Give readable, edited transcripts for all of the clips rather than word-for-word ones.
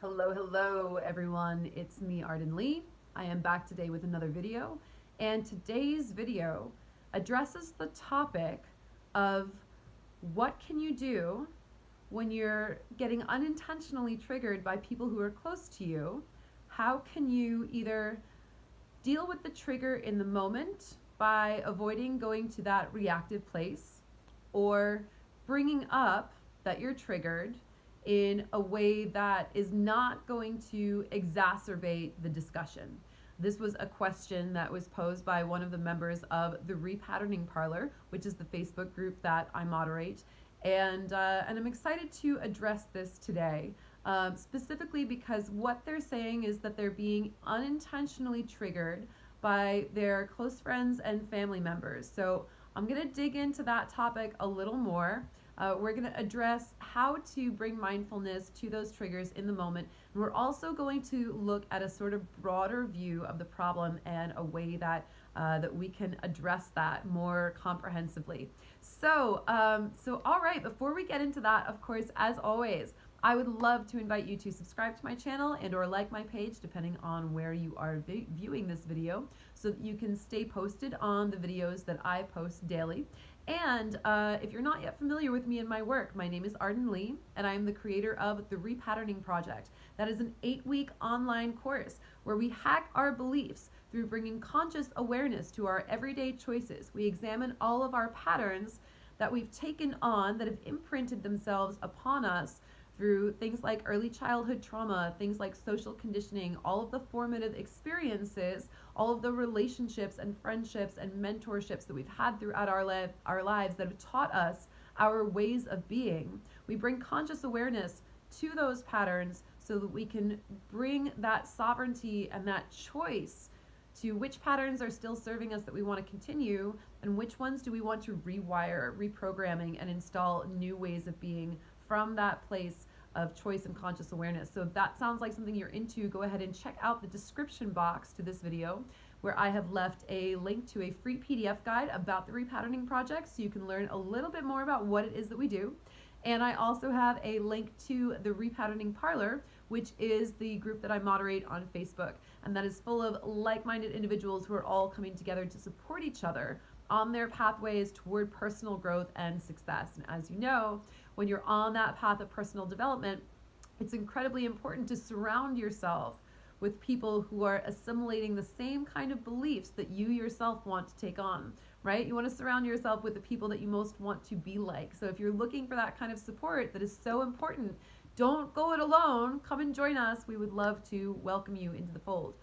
Hello everyone, it's me Arden Lee. I am back today with another video, and today's video addresses the topic of what can you do when you're getting unintentionally triggered by people who are close to you. How can you either deal with the trigger in the moment by avoiding going to that reactive place, or bringing up that you're triggered in a way that is not going to exacerbate the discussion. This was a question that was posed by one of the members of the Repatterning Parlor, which is the Facebook group that I moderate. And I'm excited to address this today, specifically because what they're saying is that they're being unintentionally triggered by their close friends and family members. So I'm going to dig into that topic a little more. We're going to address how to bring mindfulness to those triggers in the moment. And we're also going to look at a sort of broader view of the problem and a way that we can address that more comprehensively. So all right, before we get into that, of course, as always, I would love to invite you to subscribe to my channel and or like my page, depending on where you are viewing this video, so that you can stay posted on the videos that I post daily. And if you're not yet familiar with me and my work, my name is Arden Lee, and I am the creator of the Repatterning Project. That is an 8-week online course where we hack our beliefs through bringing conscious awareness to our everyday choices. We examine all of our patterns that we've taken on that have imprinted themselves upon us through things like early childhood trauma, things like social conditioning, all of the formative experiences, all of the relationships and friendships and mentorships that we've had throughout our lives that have taught us our ways of being. We bring conscious awareness to those patterns so that we can bring that sovereignty and that choice to which patterns are still serving us that we want to continue, and which ones do we want to rewire, reprogramming, and install new ways of being from that place of choice and conscious awareness. So if that sounds like something you're into, go ahead and check out the description box to this video, where I have left a link to a free PDF guide about the Repatterning Project, so you can learn a little bit more about what it is that we do. And I also have a link to the Repatterning Parlor, which is the group that I moderate on Facebook, and that is full of like-minded individuals who are all coming together to support each other on their pathways toward personal growth and success. And as you know, when you're on that path of personal development, it's incredibly important to surround yourself with people who are assimilating the same kind of beliefs that you yourself want to take on, right? You want to surround yourself with the people that you most want to be like. So if you're looking for that kind of support that is so important, don't go it alone. Come and join us. We would love to welcome you into the fold.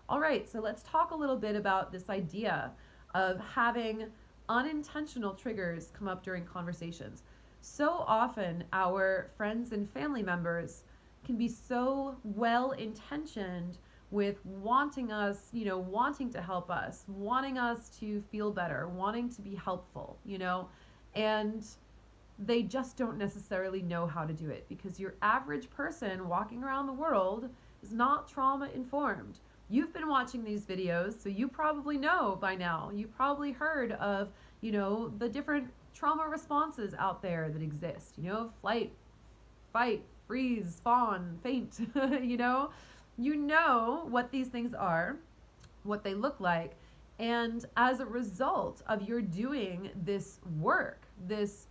All right, so let's talk a little bit about this idea of having unintentional triggers come up during conversations. So often our friends and family members can be so well intentioned with wanting us, wanting to help us, wanting us to feel better, wanting to be helpful, and they just don't necessarily know how to do it, because your average person walking around the world is not trauma informed. You've been watching these videos, so you probably know by now. You've probably heard of, the different trauma responses out there that exist, flight, fight, freeze, fawn, faint, you know what these things are, what they look like. And as a result of your doing this work, this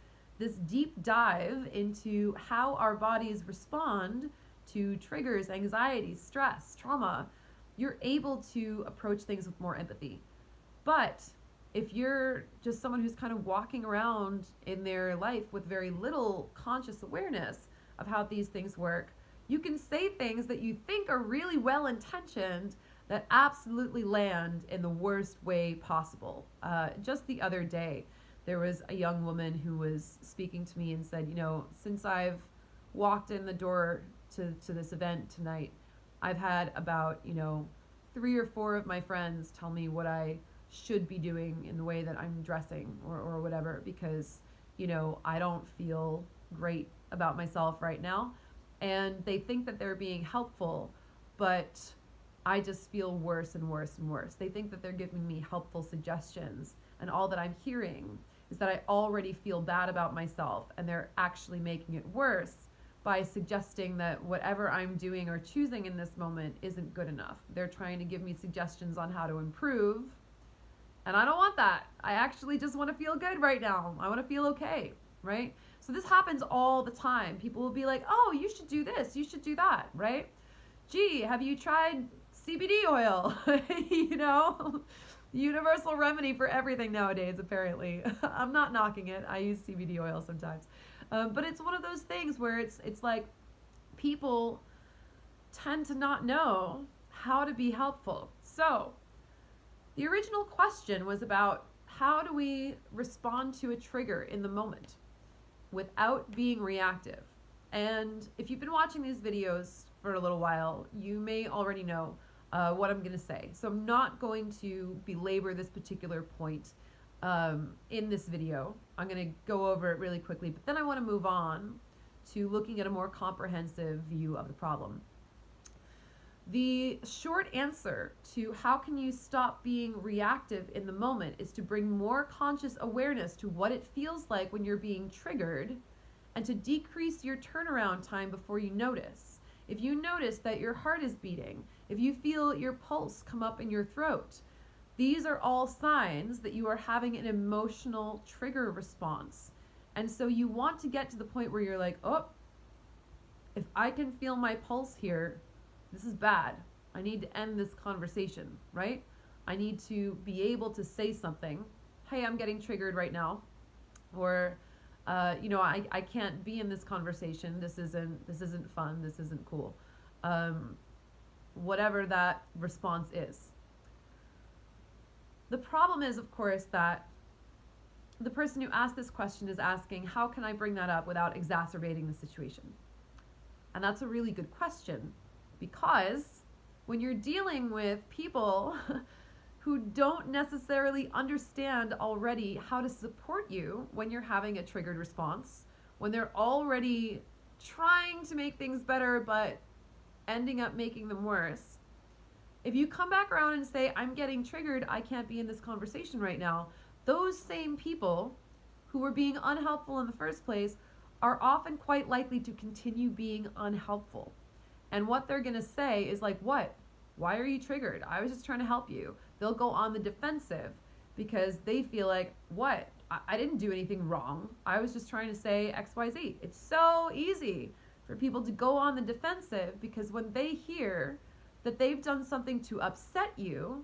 deep dive into how our bodies respond to triggers, anxiety, stress, trauma, you're able to approach things with more empathy. But if you're just someone who's kind of walking around in their life with very little conscious awareness of how these things work, you can say things that you think are really well intentioned that absolutely land in the worst way possible. Just the other day, there was a young woman who was speaking to me and said, since I've walked in the door to this event tonight, I've had about, 3 or 4 of my friends tell me what I should be doing in the way that I'm dressing or whatever, because, I don't feel great about myself right now. And they think that they're being helpful, but I just feel worse and worse and worse. They think that they're giving me helpful suggestions, and all that I'm hearing is that I already feel bad about myself, and they're actually making it worse by suggesting that whatever I'm doing or choosing in this moment isn't good enough. They're trying to give me suggestions on how to improve. And I don't want that. I actually just want to feel good right now. I want to feel okay, right? So this happens all the time. People will be like, oh, you should do this, you should do that, right? Gee, have you tried CBD oil? You know, universal remedy for everything nowadays, apparently. I'm not knocking it. I use CBD oil sometimes. But it's one of those things where it's like people tend to not know how to be helpful. So the original question was about how do we respond to a trigger in the moment without being reactive. And if you've been watching these videos for a little while, you may already know what I'm going to say. So I'm not going to belabor this particular point in this video. I'm going to go over it really quickly, but then I want to move on to looking at a more comprehensive view of the problem. The short answer to how can you stop being reactive in the moment is to bring more conscious awareness to what it feels like when you're being triggered and to decrease your turnaround time before you notice. If you notice that your heart is beating, if you feel your pulse come up in your throat, these are all signs that you are having an emotional trigger response. And so you want to get to the point where you're like, oh, if I can feel my pulse here, this is bad. I need to end this conversation, right? I need to be able to say something. Hey, I'm getting triggered right now. Or, I can't be in this conversation. This isn't fun. This isn't cool. Whatever that response is. The problem is, of course, that the person who asked this question is asking, how can I bring that up without exacerbating the situation? And that's a really good question, because when you're dealing with people who don't necessarily understand already how to support you when you're having a triggered response, when they're already trying to make things better but ending up making them worse, if you come back around and say, I'm getting triggered, I can't be in this conversation right now, those same people who were being unhelpful in the first place are often quite likely to continue being unhelpful. And what they're going to say is like, what? Why are you triggered? I was just trying to help you. They'll go on the defensive because they feel like, what? I didn't do anything wrong. I was just trying to say X, Y, Z. It's so easy for people to go on the defensive because when they hear that they've done something to upset you,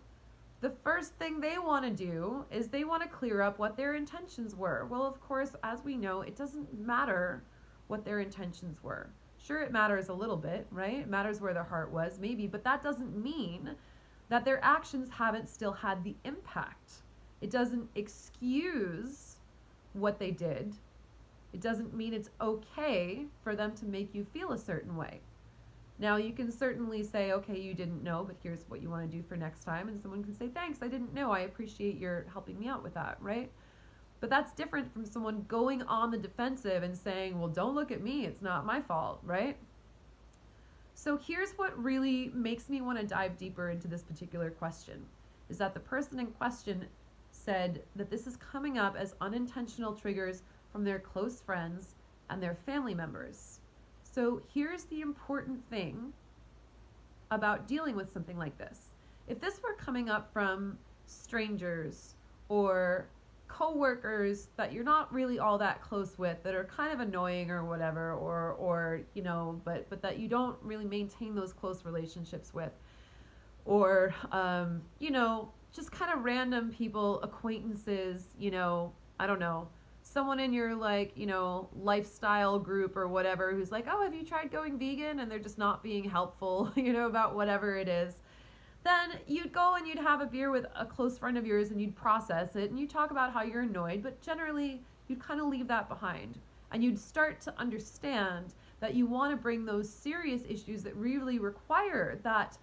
the first thing they want to do is they want to clear up what their intentions were. Well, of course, as we know, it doesn't matter what their intentions were. Sure, it matters a little bit, right? It matters where their heart was, maybe, but that doesn't mean that their actions haven't still had the impact. It doesn't excuse what they did. It doesn't mean it's okay for them to make you feel a certain way. Now, you can certainly say, okay, you didn't know, but here's what you want to do for next time. And someone can say, thanks, I didn't know. I appreciate your helping me out with that, right? But that's different from someone going on the defensive and saying, well, don't look at me. It's not my fault, right? So here's what really makes me want to dive deeper into this particular question, is that the person in question said that this is coming up as unintentional triggers from their close friends and their family members. So here's the important thing about dealing with something like this. If this were coming up from strangers or coworkers that you're not really all that close with, that are kind of annoying or whatever, or but that you don't really maintain those close relationships with, or just kind of random people, acquaintances, I don't know, someone in your lifestyle group or whatever who's like, oh, have you tried going vegan? And they're just not being helpful, about whatever it is. Then you'd go and you'd have a beer with a close friend of yours and you'd process it and you'd talk about how you're annoyed, but generally you'd kind of leave that behind. And you'd start to understand that you want to bring those serious issues that really require that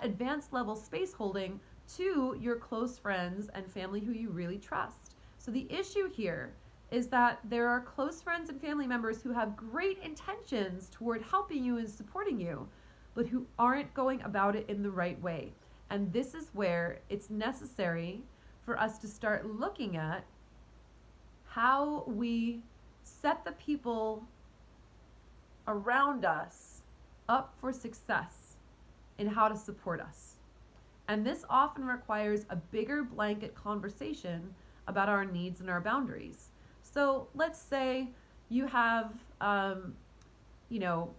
advanced level space holding to your close friends and family who you really trust. So the issue here is that there are close friends and family members who have great intentions toward helping you and supporting you, but who aren't going about it in the right way. And this is where it's necessary for us to start looking at how we set the people around us up for success in how to support us. And this often requires a bigger blanket conversation about our needs and our boundaries. So let's say you have, you know,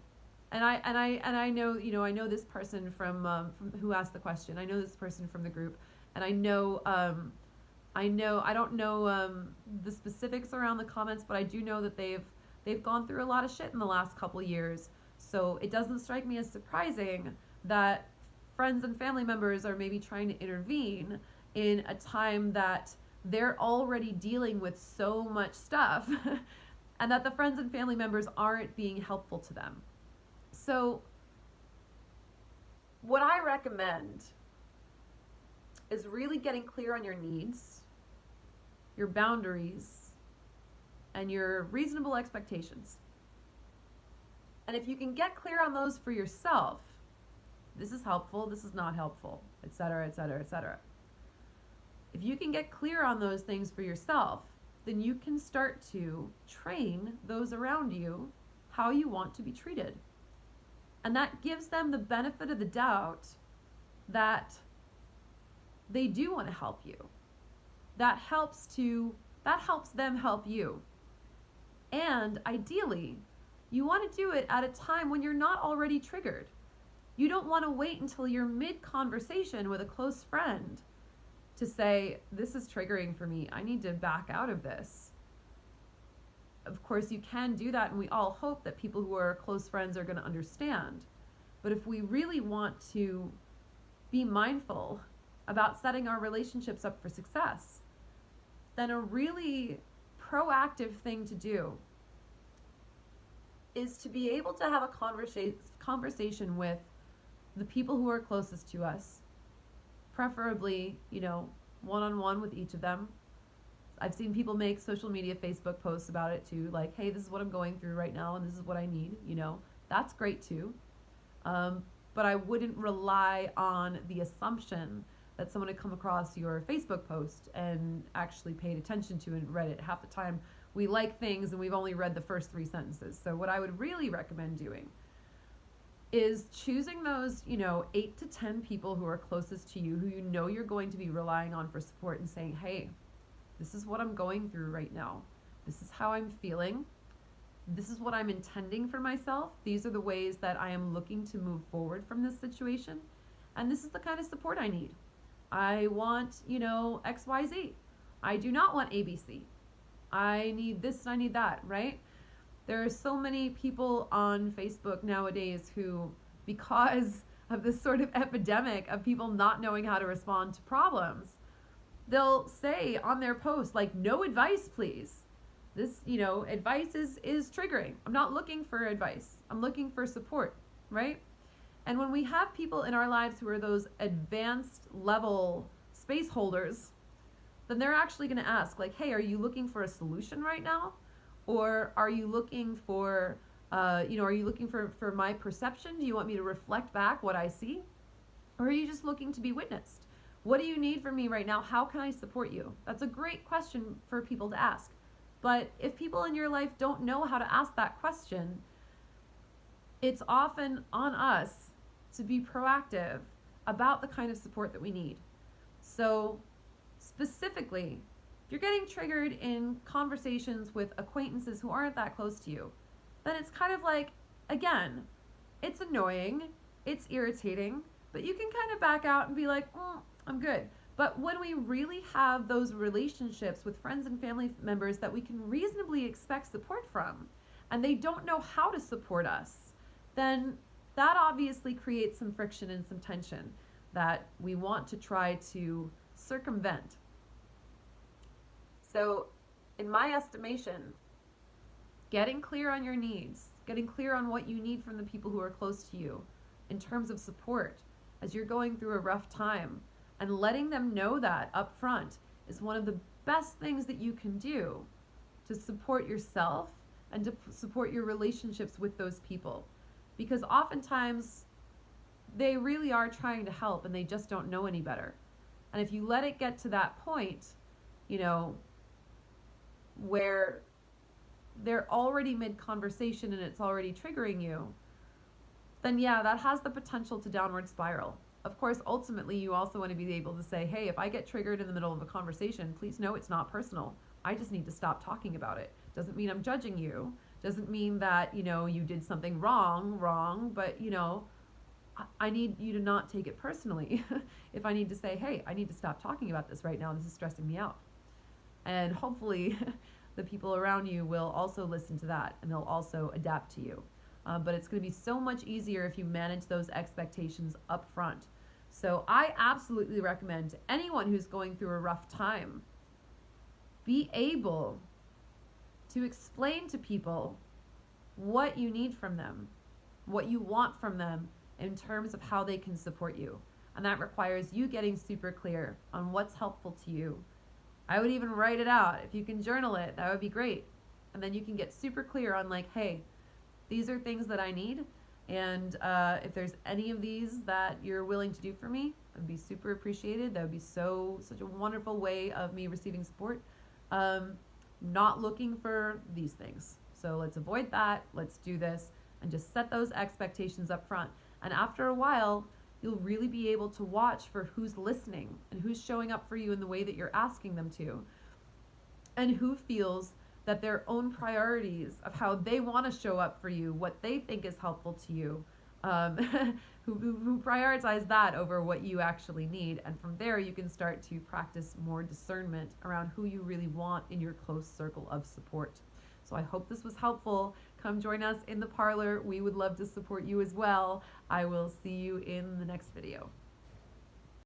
and I know, I know this person from who asked the question. I know this person from the group, and I know I don't know the specifics around the comments, but I do know that they've gone through a lot of shit in the last couple of years. So it doesn't strike me as surprising that friends and family members are maybe trying to intervene in a time that they're already dealing with so much stuff and that the friends and family members aren't being helpful to them. So what I recommend is really getting clear on your needs, your boundaries, and your reasonable expectations. And if you can get clear on those for yourself, this is helpful, this is not helpful, etc., etc., etc. If you can get clear on those things for yourself, then you can start to train those around you how you want to be treated. And that gives them the benefit of the doubt that they do want to help you. That helps them help you. And ideally, you want to do it at a time when you're not already triggered. You don't want to wait until you're mid-conversation with a close friend to say, this is triggering for me, I need to back out of this. Of course, you can do that, and we all hope that people who are close friends are going to understand. But if we really want to be mindful about setting our relationships up for success, then a really proactive thing to do is to be able to have a conversation with the people who are closest to us, preferably, one-on-one with each of them. I've seen people make social media, Facebook posts about it too, like, hey, this is what I'm going through right now and this is what I need, that's great too. But I wouldn't rely on the assumption that someone had come across your Facebook post and actually paid attention to and read it. Half the time we like things and we've only read the first 3 sentences. So what I would really recommend doing is choosing those, 8 to 10 people who are closest to you, who you're going to be relying on for support, and saying, hey, this is what I'm going through right now. This is how I'm feeling. This is what I'm intending for myself. These are the ways that I am looking to move forward from this situation. And this is the kind of support I need. I want, XYZ. I do not want ABC. I need this and I need that, right? There are so many people on Facebook nowadays who, because of this sort of epidemic of people not knowing how to respond to problems, they'll say on their post, like, no advice, please. This, advice is triggering. I'm not looking for advice. I'm looking for support, right? And when we have people in our lives who are those advanced level space holders, then they're actually going to ask, like, hey, are you looking for a solution right now? Or are you looking for, for my perception? Do you want me to reflect back what I see? Or are you just looking to be witnessed? What do you need from me right now? How can I support you? That's a great question for people to ask. But if people in your life don't know how to ask that question, it's often on us to be proactive about the kind of support that we need. So specifically, if you're getting triggered in conversations with acquaintances who aren't that close to you, then it's kind of like, again, it's annoying, it's irritating, but you can kind of back out and be like, I'm good. But when we really have those relationships with friends and family members that we can reasonably expect support from, and they don't know how to support us, then that obviously creates some friction and some tension that we want to try to circumvent. So, in my estimation, getting clear on your needs, getting clear on what you need from the people who are close to you in terms of support as you're going through a rough time, and letting them know that up front is one of the best things that you can do to support yourself and to support your relationships with those people. Because oftentimes they really are trying to help and they just don't know any better. And if you let it get to that point, where they're already mid-conversation and it's already triggering you, then yeah, that has the potential to downward spiral. Of course, ultimately, you also want to be able to say, hey, if I get triggered in the middle of a conversation, please know it's not personal. I just need to stop talking about it. Doesn't mean I'm judging you. Doesn't mean that, you did something wrong, but, I need you to not take it personally. If I need to say, hey, I need to stop talking about this right now, this is stressing me out. And hopefully, the people around you will also listen to that and they'll also adapt to you. But it's going to be so much easier if you manage those expectations up front. So I absolutely recommend to anyone who's going through a rough time, be able to explain to people what you need from them, what you want from them in terms of how they can support you. And that requires you getting super clear on what's helpful to you. I would even write it out. If you can journal it, that would be great. And then you can get super clear on like, hey, these are things that I need. And if there's any of these that you're willing to do for me, it would be super appreciated. That would be such a wonderful way of me receiving support. Not looking for these things. So let's avoid that. Let's do this and just set those expectations up front. And after a while, you'll really be able to watch for who's listening and who's showing up for you in the way that you're asking them to, and who feels that their own priorities of how they want to show up for you, what they think is helpful to you, who prioritize that over what you actually need. And from there, you can start to practice more discernment around who you really want in your close circle of support. So I hope this was helpful. Come join us in the parlor. We would love to support you as well. I will see you in the next video.